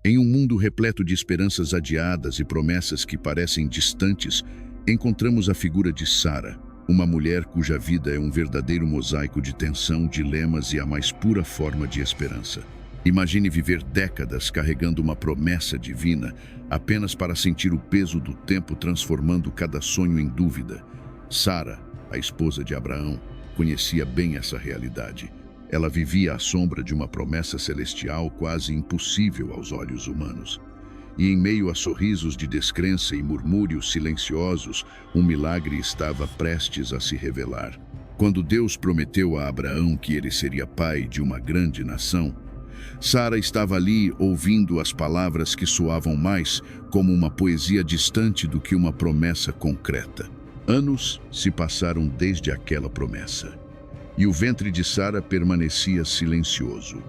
Em um mundo repleto de esperanças adiadas e promessas que parecem distantes, encontramos a figura de Sara, uma mulher cuja vida é um verdadeiro mosaico de tensão, dilemas e a mais pura forma de esperança. Imagine viver décadas carregando uma promessa divina apenas para sentir o peso do tempo transformando cada sonho em dúvida. Sara, a esposa de Abraão, conhecia bem essa realidade. Ela vivia à sombra de uma promessa celestial quase impossível aos olhos humanos. E em meio a sorrisos de descrença e murmúrios silenciosos, um milagre estava prestes a se revelar. Quando Deus prometeu a Abraão que ele seria pai de uma grande nação, Sara estava ali ouvindo as palavras que soavam mais como uma poesia distante do que uma promessa concreta. Anos se passaram desde aquela promessa. E o ventre de Sara permanecia silencioso.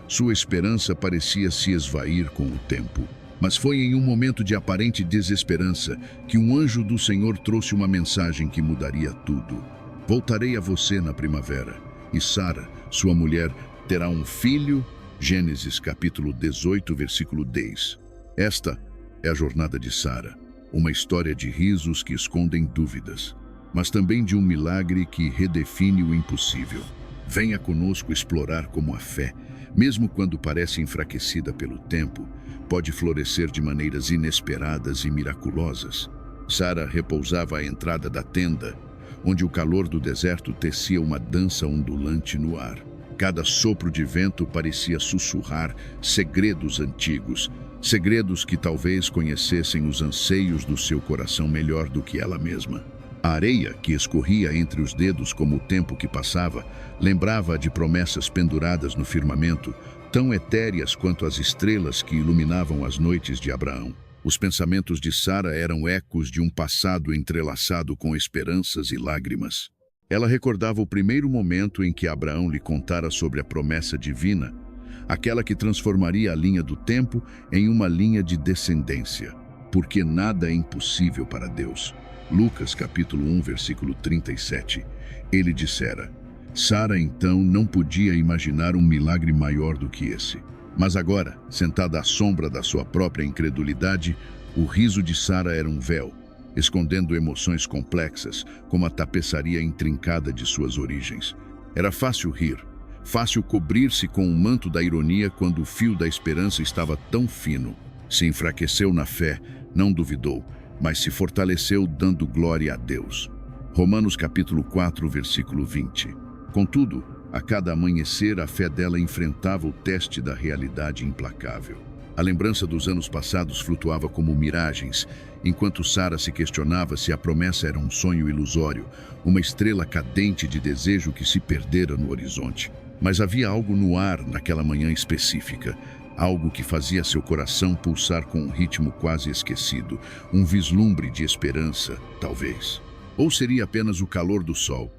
Sua esperança parecia se esvair com o tempo. Mas foi em um momento de aparente desesperança que um anjo do Senhor trouxe uma mensagem que mudaria tudo. Voltarei a você na primavera, e Sara, sua mulher, terá um filho. Gênesis capítulo 18, versículo 10. Esta é a jornada de Sara, uma história de risos que escondem dúvidas, mas também de um milagre que redefine o impossível. Venha conosco explorar como a fé, mesmo quando parece enfraquecida pelo tempo, pode florescer de maneiras inesperadas e miraculosas. Sara repousava à entrada da tenda, onde o calor do deserto tecia uma dança ondulante no ar. Cada sopro de vento parecia sussurrar segredos antigos, segredos que talvez conhecessem os anseios do seu coração melhor do que ela mesma. A areia, que escorria entre os dedos como o tempo que passava, lembrava de promessas penduradas no firmamento, tão etéreas quanto as estrelas que iluminavam as noites de Abraão. Os pensamentos de Sara eram ecos de um passado entrelaçado com esperanças e lágrimas. Ela recordava o primeiro momento em que Abraão lhe contara sobre a promessa divina, aquela que transformaria a linha do tempo em uma linha de descendência, porque nada é impossível para Deus. Lucas capítulo 1, versículo 37. Ele dissera: Sara então não podia imaginar um milagre maior do que esse. Mas agora, sentada à sombra da sua própria incredulidade, o riso de Sara era um véu, escondendo emoções complexas, como a tapeçaria intrincada de suas origens. Era fácil rir, fácil cobrir-se com o manto da ironia quando o fio da esperança estava tão fino. Se enfraqueceu na fé, não duvidou, mas se fortaleceu dando glória a Deus. Romanos capítulo 4, versículo 20. Contudo, a cada amanhecer a fé dela enfrentava o teste da realidade implacável. A lembrança dos anos passados flutuava como miragens, enquanto Sara se questionava se a promessa era um sonho ilusório, uma estrela cadente de desejo que se perdera no horizonte. Mas havia algo no ar naquela manhã específica, algo que fazia seu coração pulsar com um ritmo quase esquecido, um vislumbre de esperança, talvez. Ou seria apenas o calor do sol,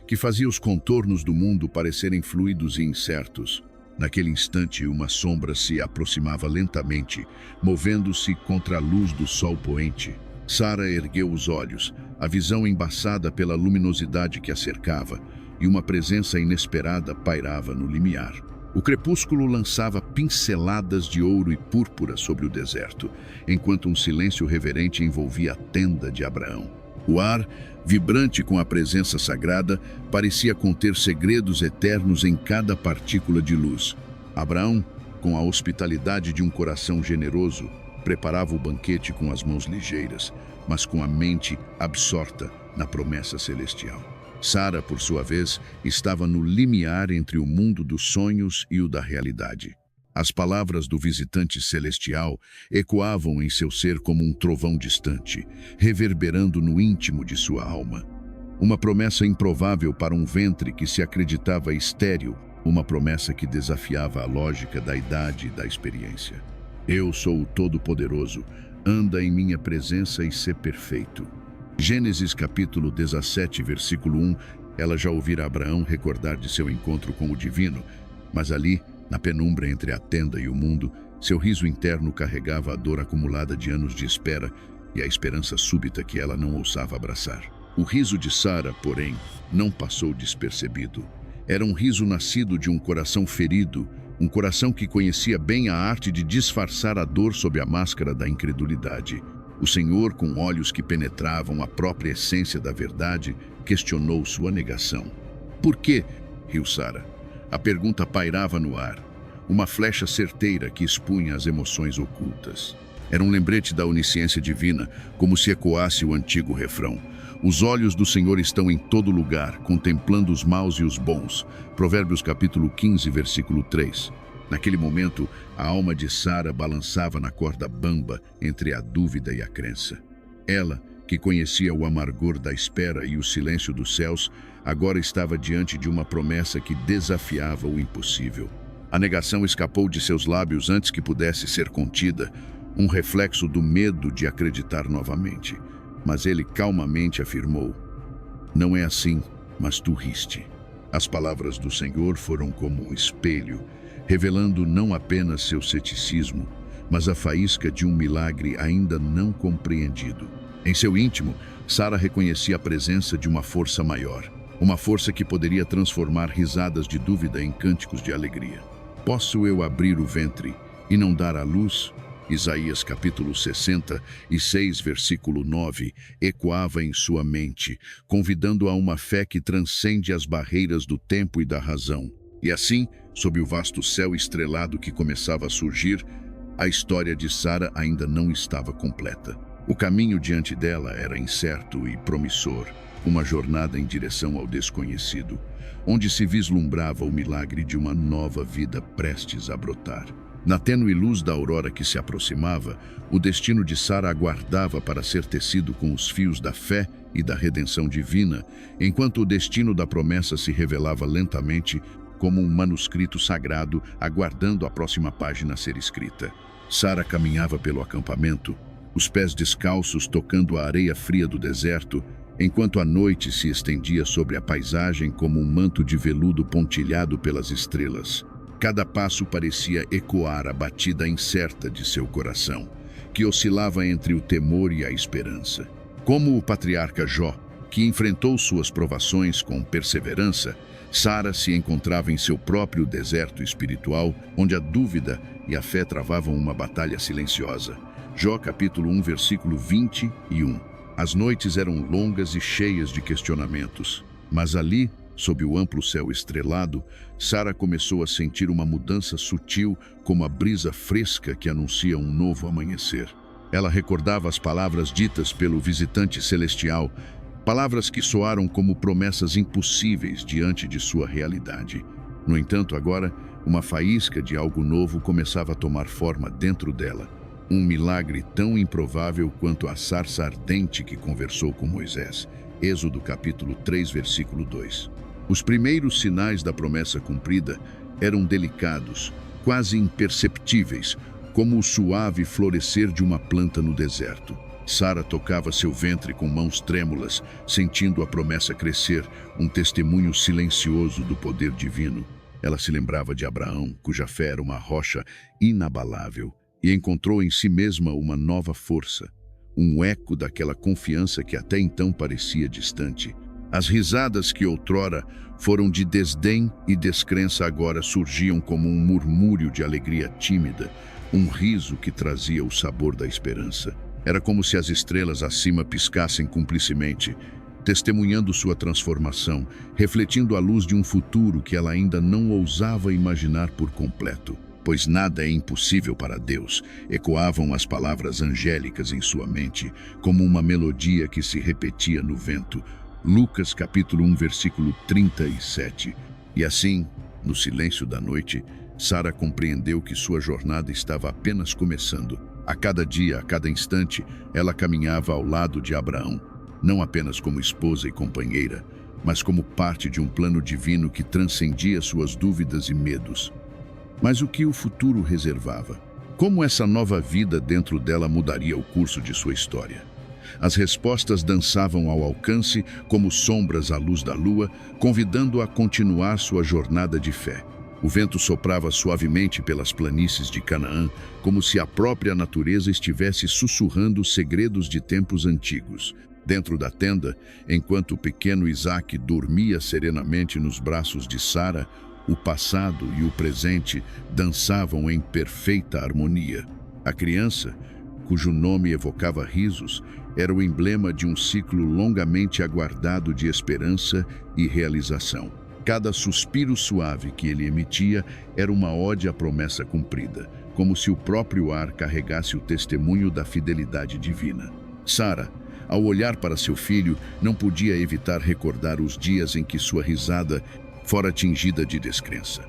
que fazia os contornos do mundo parecerem fluidos e incertos. Naquele instante, uma sombra se aproximava lentamente, movendo-se contra a luz do sol poente. Sara ergueu os olhos, a visão embaçada pela luminosidade que a cercava, e uma presença inesperada pairava no limiar. O crepúsculo lançava pinceladas de ouro e púrpura sobre o deserto, enquanto um silêncio reverente envolvia a tenda de Abraão. O ar, vibrante com a presença sagrada, parecia conter segredos eternos em cada partícula de luz. Abraão, com a hospitalidade de um coração generoso, preparava o banquete com as mãos ligeiras, mas com a mente absorta na promessa celestial. Sara, por sua vez, estava no limiar entre o mundo dos sonhos e o da realidade. As palavras do visitante celestial ecoavam em seu ser como um trovão distante, reverberando no íntimo de sua alma. Uma promessa improvável para um ventre que se acreditava estéril, uma promessa que desafiava a lógica da idade e da experiência. Eu sou o Todo-Poderoso, anda em minha presença e sê perfeito. Gênesis capítulo 17, versículo 1, ela já ouvira Abraão recordar de seu encontro com o divino, mas ali, na penumbra entre a tenda e o mundo, seu riso interno carregava a dor acumulada de anos de espera e a esperança súbita que ela não ousava abraçar. O riso de Sara, porém, não passou despercebido. Era um riso nascido de um coração ferido, Um coração que conhecia bem a arte de disfarçar a dor sob a máscara da incredulidade. O Senhor, com olhos que penetravam a própria essência da verdade, questionou sua negação. Por quê? Riu Sara. A pergunta pairava no ar, uma flecha certeira que expunha as emoções ocultas. Era um lembrete da onisciência divina, como se ecoasse o antigo refrão. Os olhos do Senhor estão em todo lugar, contemplando os maus e os bons. Provérbios capítulo 15, versículo 3. Naquele momento, a alma de Sara balançava na corda bamba entre a dúvida e a crença. Ela, que conhecia o amargor da espera e o silêncio dos céus, agora estava diante de uma promessa que desafiava o impossível. A negação escapou de seus lábios antes que pudesse ser contida, um reflexo do medo de acreditar novamente. Mas ele calmamente afirmou: não é assim, mas tu riste. As palavras do Senhor foram como um espelho, revelando não apenas seu ceticismo, mas a faísca de um milagre ainda não compreendido. Em seu íntimo, Sara reconhecia a presença de uma força maior, uma força que poderia transformar risadas de dúvida em cânticos de alegria. Posso eu abrir o ventre e não dar à luz? Isaías capítulo 66, versículo 9, ecoava em sua mente, convidando a uma fé que transcende as barreiras do tempo e da razão. E assim, sob o vasto céu estrelado que começava a surgir, a história de Sara ainda não estava completa. O caminho diante dela era incerto e promissor, uma jornada em direção ao desconhecido, onde se vislumbrava o milagre de uma nova vida prestes a brotar. Na tênue luz da aurora que se aproximava, o destino de Sara aguardava para ser tecido com os fios da fé e da redenção divina, enquanto o destino da promessa se revelava lentamente como um manuscrito sagrado aguardando a próxima página a ser escrita. Sara caminhava pelo acampamento, os pés descalços tocando a areia fria do deserto, enquanto a noite se estendia sobre a paisagem como um manto de veludo pontilhado pelas estrelas. Cada passo parecia ecoar a batida incerta de seu coração, que oscilava entre o temor e a esperança. Como o patriarca Jó, que enfrentou suas provações com perseverança, Sara se encontrava em seu próprio deserto espiritual, onde a dúvida e a fé travavam uma batalha silenciosa. Jó capítulo 1, versículo 21. As noites eram longas e cheias de questionamentos, mas ali, sob o amplo céu estrelado, Sara começou a sentir uma mudança sutil, como a brisa fresca que anuncia um novo amanhecer. Ela recordava as palavras ditas pelo visitante celestial, palavras que soaram como promessas impossíveis diante de sua realidade. No entanto, agora, uma faísca de algo novo começava a tomar forma dentro dela. Um milagre tão improvável quanto a sarça ardente que conversou com Moisés. Êxodo capítulo 3, versículo 2. Os primeiros sinais da promessa cumprida eram delicados, quase imperceptíveis, como o suave florescer de uma planta no deserto. Sara tocava seu ventre com mãos trêmulas, sentindo a promessa crescer, um testemunho silencioso do poder divino. Ela se lembrava de Abraão, cuja fé era uma rocha inabalável, e encontrou em si mesma uma nova força, um eco daquela confiança que até então parecia distante. As risadas que outrora foram de desdém e descrença agora surgiam como um murmúrio de alegria tímida, um riso que trazia o sabor da esperança. Era como se as estrelas acima piscassem cumplicemente, testemunhando sua transformação, refletindo a luz de um futuro que ela ainda não ousava imaginar por completo. Pois nada é impossível para Deus, ecoavam as palavras angélicas em sua mente, como uma melodia que se repetia no vento. Lucas capítulo 1, versículo 37. E assim, no silêncio da noite, Sara compreendeu que sua jornada estava apenas começando. A cada dia, a cada instante, ela caminhava ao lado de Abraão, não apenas como esposa e companheira, mas como parte de um plano divino que transcendia suas dúvidas e medos. Mas o que o futuro reservava? Como essa nova vida dentro dela mudaria o curso de sua história? As respostas dançavam ao alcance, como sombras à luz da lua, convidando-a a continuar sua jornada de fé. O vento soprava suavemente pelas planícies de Canaã, como se a própria natureza estivesse sussurrando segredos de tempos antigos. Dentro da tenda, enquanto o pequeno Isaque dormia serenamente nos braços de Sara, O passado e o presente dançavam em perfeita harmonia. A criança, cujo nome evocava risos, era o emblema de um ciclo longamente aguardado de esperança e realização. Cada suspiro suave que ele emitia era uma ode à promessa cumprida, como se o próprio ar carregasse o testemunho da fidelidade divina. Sara, ao olhar para seu filho, não podia evitar recordar os dias em que sua risada fora tingida de descrença.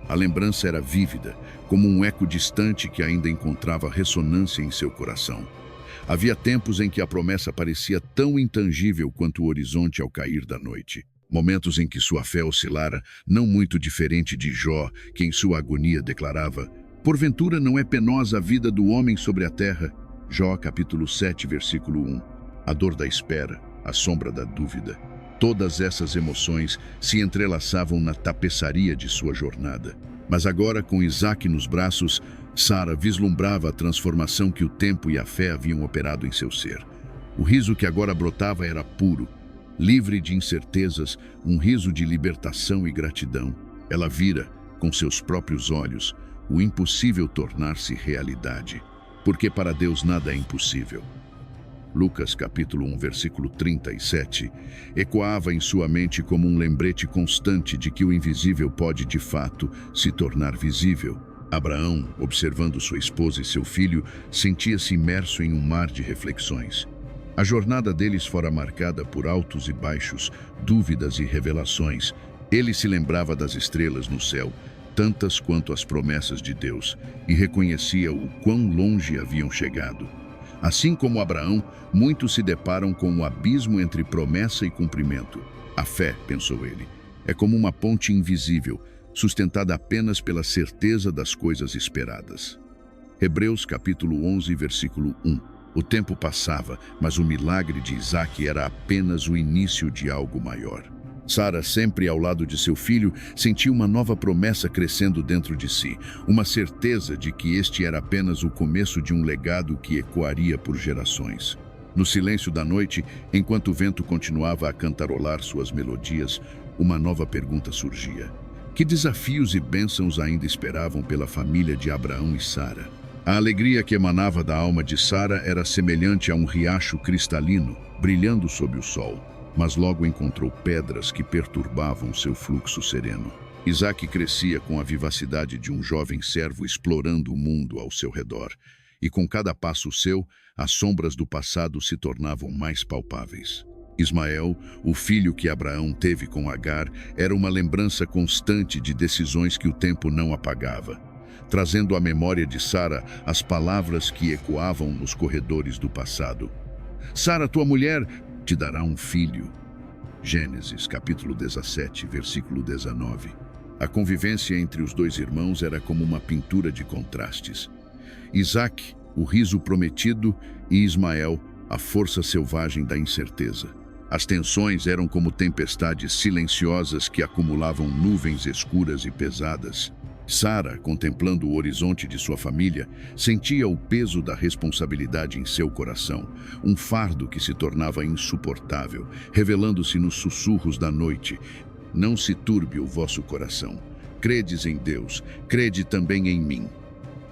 A lembrança era vívida, como um eco distante que ainda encontrava ressonância em seu coração. Havia tempos em que a promessa parecia tão intangível quanto o horizonte ao cair da noite. Momentos em que sua fé oscilara, não muito diferente de Jó, que em sua agonia declarava: "Porventura não é penosa a vida do homem sobre a terra?" Jó capítulo 7, versículo 1. A dor da espera, a sombra da dúvida. Todas essas emoções se entrelaçavam na tapeçaria de sua jornada. Mas agora, com Isaque nos braços, Sara vislumbrava a transformação que o tempo e a fé haviam operado em seu ser. O riso que agora brotava era puro, livre de incertezas, um riso de libertação e gratidão. Ela vira, com seus próprios olhos, o impossível tornar-se realidade. Porque para Deus nada é impossível. Lucas capítulo 1, versículo 37, ecoava em sua mente como um lembrete constante de que o invisível pode, de fato, se tornar visível. Abraão, observando sua esposa e seu filho, sentia-se imerso em um mar de reflexões. A jornada deles fora marcada por altos e baixos, dúvidas e revelações. Ele se lembrava das estrelas no céu, tantas quanto as promessas de Deus, e reconhecia o quão longe haviam chegado. Assim como Abraão, muitos se deparam com um abismo entre promessa e cumprimento. A fé, pensou ele, é como uma ponte invisível, sustentada apenas pela certeza das coisas esperadas. Hebreus capítulo 11, versículo 1. O tempo passava, mas o milagre de Isaque era apenas o início de algo maior. Sara, sempre ao lado de seu filho, sentia uma nova promessa crescendo dentro de si, uma certeza de que este era apenas o começo de um legado que ecoaria por gerações. No silêncio da noite, enquanto o vento continuava a cantarolar suas melodias, uma nova pergunta surgia. Que desafios e bênçãos ainda esperavam pela família de Abraão e Sara? A alegria que emanava da alma de Sara era semelhante a um riacho cristalino, brilhando sob o sol, mas logo encontrou pedras que perturbavam seu fluxo sereno. Isaque crescia com a vivacidade de um jovem servo explorando o mundo ao seu redor, e com cada passo seu, as sombras do passado se tornavam mais palpáveis. Ismael, o filho que Abraão teve com Agar, era uma lembrança constante de decisões que o tempo não apagava, trazendo à memória de Sara as palavras que ecoavam nos corredores do passado. Sara, tua mulher, te dará um filho. Gênesis, capítulo 17, versículo 19. A convivência entre os dois irmãos era como uma pintura de contrastes. Isaque, o riso prometido, e Ismael, a força selvagem da incerteza. As tensões eram como tempestades silenciosas que acumulavam nuvens escuras e pesadas. Sara, contemplando o horizonte de sua família, sentia o peso da responsabilidade em seu coração, um fardo que se tornava insuportável, revelando-se nos sussurros da noite. Não se turbe o vosso coração. Credes em Deus, crede também em mim.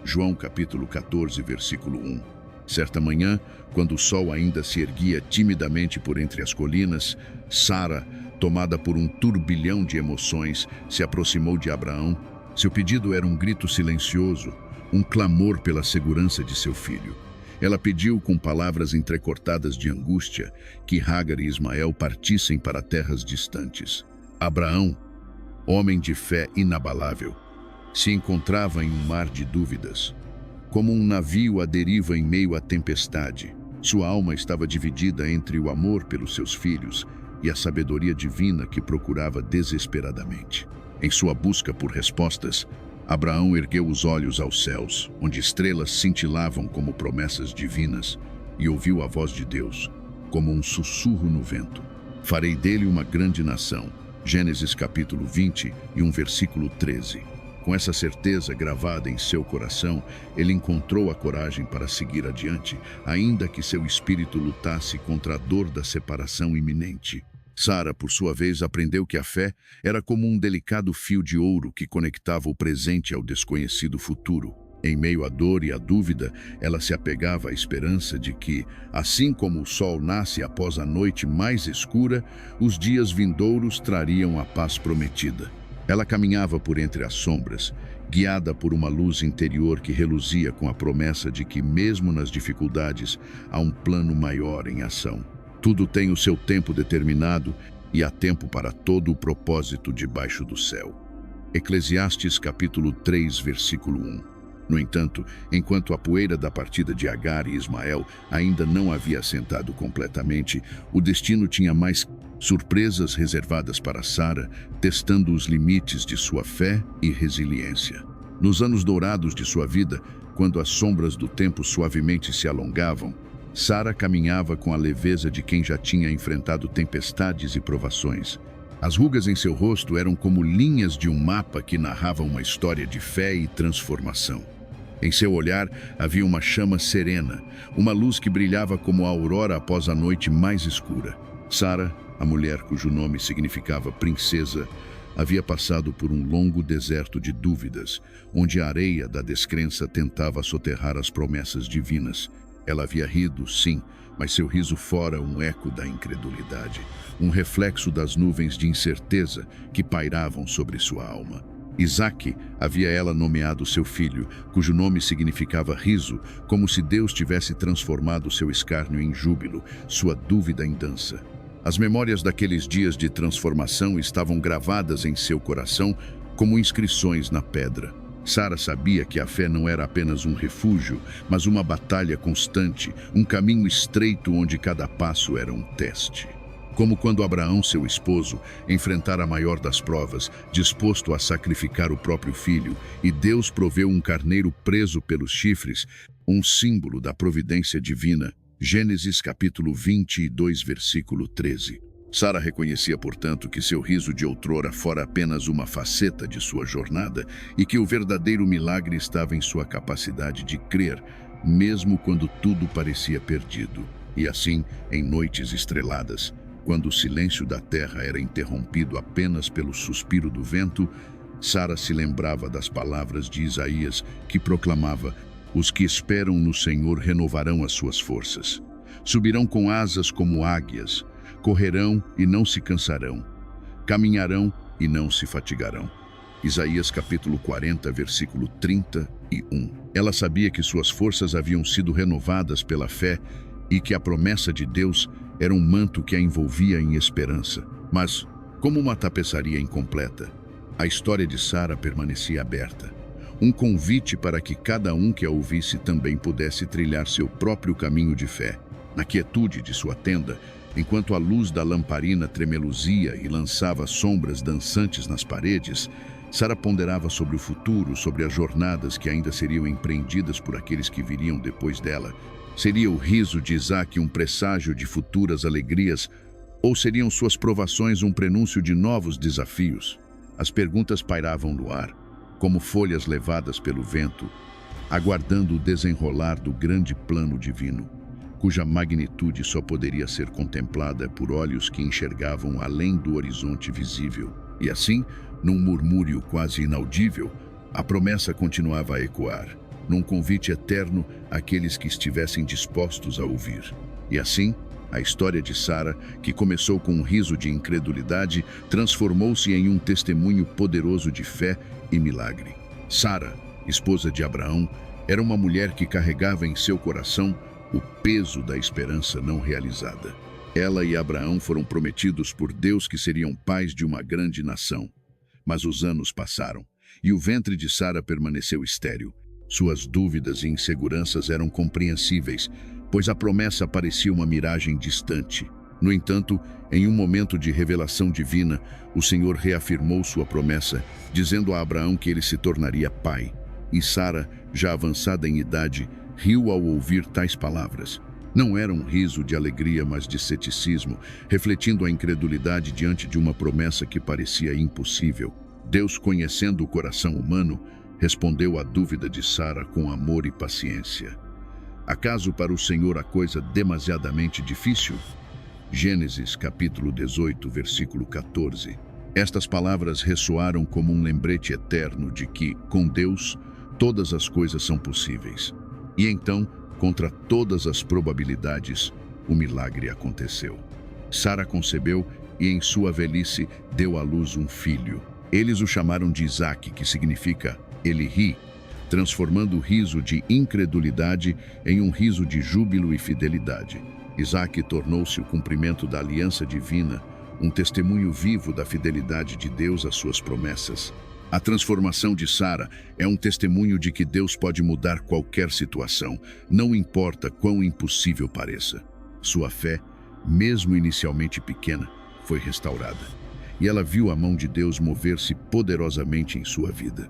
João capítulo 14, versículo 1. Certa manhã, quando o sol ainda se erguia timidamente por entre as colinas, Sara, tomada por um turbilhão de emoções, se aproximou de Abraão. Seu pedido era um grito silencioso, um clamor pela segurança de seu filho. Ela pediu com palavras entrecortadas de angústia que Hagar e Ismael partissem para terras distantes. Abraão, homem de fé inabalável, se encontrava em um mar de dúvidas. Como um navio à deriva em meio à tempestade, sua alma estava dividida entre o amor pelos seus filhos e a sabedoria divina que procurava desesperadamente. Em sua busca por respostas, Abraão ergueu os olhos aos céus, onde estrelas cintilavam como promessas divinas, e ouviu a voz de Deus, como um sussurro no vento. Farei dele uma grande nação. Gênesis capítulo 20 e versículo 13. Com essa certeza gravada em seu coração, ele encontrou a coragem para seguir adiante, ainda que seu espírito lutasse contra a dor da separação iminente. Sara, por sua vez, aprendeu que a fé era como um delicado fio de ouro que conectava o presente ao desconhecido futuro. Em meio à dor e à dúvida, ela se apegava à esperança de que, assim como o sol nasce após a noite mais escura, os dias vindouros trariam a paz prometida. Ela caminhava por entre as sombras, guiada por uma luz interior que reluzia com a promessa de que, mesmo nas dificuldades, há um plano maior em ação. Tudo tem o seu tempo determinado e há tempo para todo o propósito debaixo do céu. Eclesiastes capítulo 3, versículo 1. No entanto, enquanto a poeira da partida de Agar e Ismael ainda não havia assentado completamente, o destino tinha mais surpresas reservadas para Sara, testando os limites de sua fé e resiliência. Nos anos dourados de sua vida, quando as sombras do tempo suavemente se alongavam, Sara caminhava com a leveza de quem já tinha enfrentado tempestades e provações. As rugas em seu rosto eram como linhas de um mapa que narrava uma história de fé e transformação. Em seu olhar havia uma chama serena, uma luz que brilhava como a aurora após a noite mais escura. Sara, a mulher cujo nome significava princesa, havia passado por um longo deserto de dúvidas, onde a areia da descrença tentava soterrar as promessas divinas. Ela havia rido, sim, mas seu riso fora um eco da incredulidade, um reflexo das nuvens de incerteza que pairavam sobre sua alma. Isaque havia ela nomeado seu filho, cujo nome significava riso, como se Deus tivesse transformado seu escárnio em júbilo, sua dúvida em dança. As memórias daqueles dias de transformação estavam gravadas em seu coração como inscrições na pedra. Sara sabia que a fé não era apenas um refúgio, mas uma batalha constante, um caminho estreito onde cada passo era um teste. Como quando Abraão, seu esposo, enfrentara a maior das provas, disposto a sacrificar o próprio filho, e Deus proveu um carneiro preso pelos chifres, um símbolo da providência divina. Gênesis capítulo 22, versículo 13. Sara reconhecia, portanto, que seu riso de outrora fora apenas uma faceta de sua jornada e que o verdadeiro milagre estava em sua capacidade de crer, mesmo quando tudo parecia perdido. E assim, em noites estreladas, quando o silêncio da terra era interrompido apenas pelo suspiro do vento, Sara se lembrava das palavras de Isaías, que proclamava: "Os que esperam no Senhor renovarão as suas forças. Subirão com asas como águias, correrão e não se cansarão, caminharão e não se fatigarão." Isaías capítulo 40, versículo 31. Ela sabia que suas forças haviam sido renovadas pela fé e que a promessa de Deus era um manto que a envolvia em esperança. Mas, como uma tapeçaria incompleta, a história de Sara permanecia aberta. Um convite para que cada um que a ouvisse também pudesse trilhar seu próprio caminho de fé. Na quietude de sua tenda, enquanto a luz da lamparina tremeluzia e lançava sombras dançantes nas paredes, Sara ponderava sobre o futuro, sobre as jornadas que ainda seriam empreendidas por aqueles que viriam depois dela. Seria o riso de Isaque um presságio de futuras alegrias, ou seriam suas provações um prenúncio de novos desafios? As perguntas pairavam no ar, como folhas levadas pelo vento, aguardando o desenrolar do grande plano divino, cuja magnitude só poderia ser contemplada por olhos que enxergavam além do horizonte visível. E assim, num murmúrio quase inaudível, a promessa continuava a ecoar, num convite eterno àqueles que estivessem dispostos a ouvir. E assim, a história de Sara, que começou com um riso de incredulidade, transformou-se em um testemunho poderoso de fé e milagre. Sara, esposa de Abraão, era uma mulher que carregava em seu coração o peso da esperança não realizada. Ela e Abraão foram prometidos por Deus que seriam pais de uma grande nação. Mas os anos passaram, e o ventre de Sara permaneceu estéril. Suas dúvidas e inseguranças eram compreensíveis, pois a promessa parecia uma miragem distante. No entanto, em um momento de revelação divina, o Senhor reafirmou sua promessa, dizendo a Abraão que ele se tornaria pai. E Sara, já avançada em idade, riu ao ouvir tais palavras. Não era um riso de alegria, mas de ceticismo, refletindo a incredulidade diante de uma promessa que parecia impossível. Deus, conhecendo o coração humano, respondeu à dúvida de Sara com amor e paciência. Acaso para o Senhor a coisa demasiadamente difícil? Gênesis capítulo 18, versículo 14. Estas palavras ressoaram como um lembrete eterno de que, com Deus, todas as coisas são possíveis. E então, contra todas as probabilidades, o milagre aconteceu. Sara concebeu e, em sua velhice, deu à luz um filho. Eles o chamaram de Isaque, que significa ele ri, transformando o riso de incredulidade em um riso de júbilo e fidelidade. Isaque tornou-se o cumprimento da aliança divina, um testemunho vivo da fidelidade de Deus às suas promessas. A transformação de Sara é um testemunho de que Deus pode mudar qualquer situação, não importa quão impossível pareça. Sua fé, mesmo inicialmente pequena, foi restaurada. E ela viu a mão de Deus mover-se poderosamente em sua vida.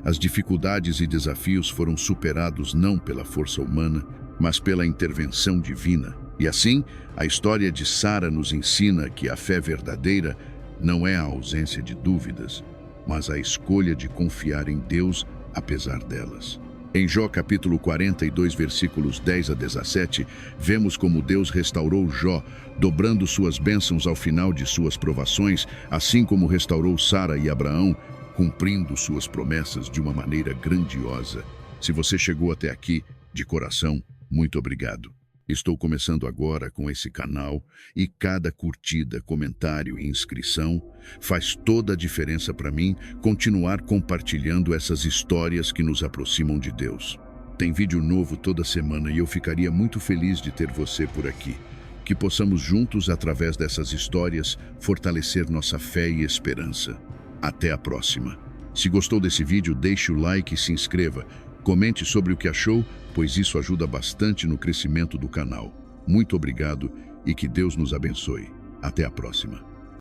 As dificuldades e desafios foram superados não pela força humana, mas pela intervenção divina. E assim, a história de Sara nos ensina que a fé verdadeira não é a ausência de dúvidas, mas a escolha de confiar em Deus apesar delas. Em Jó capítulo 42, versículos 10 a 17, vemos como Deus restaurou Jó, dobrando suas bênçãos ao final de suas provações, assim como restaurou Sara e Abraão, cumprindo suas promessas de uma maneira grandiosa. Se você chegou até aqui, de coração, muito obrigado. Estou começando agora com esse canal e cada curtida, comentário e inscrição faz toda a diferença para mim continuar compartilhando essas histórias que nos aproximam de Deus. Tem vídeo novo toda semana e eu ficaria muito feliz de ter você por aqui. Que possamos juntos, através dessas histórias, fortalecer nossa fé e esperança. Até a próxima. Se gostou desse vídeo, deixe o like e se inscreva. Comente sobre o que achou, pois isso ajuda bastante no crescimento do canal. Muito obrigado e que Deus nos abençoe. Até a próxima.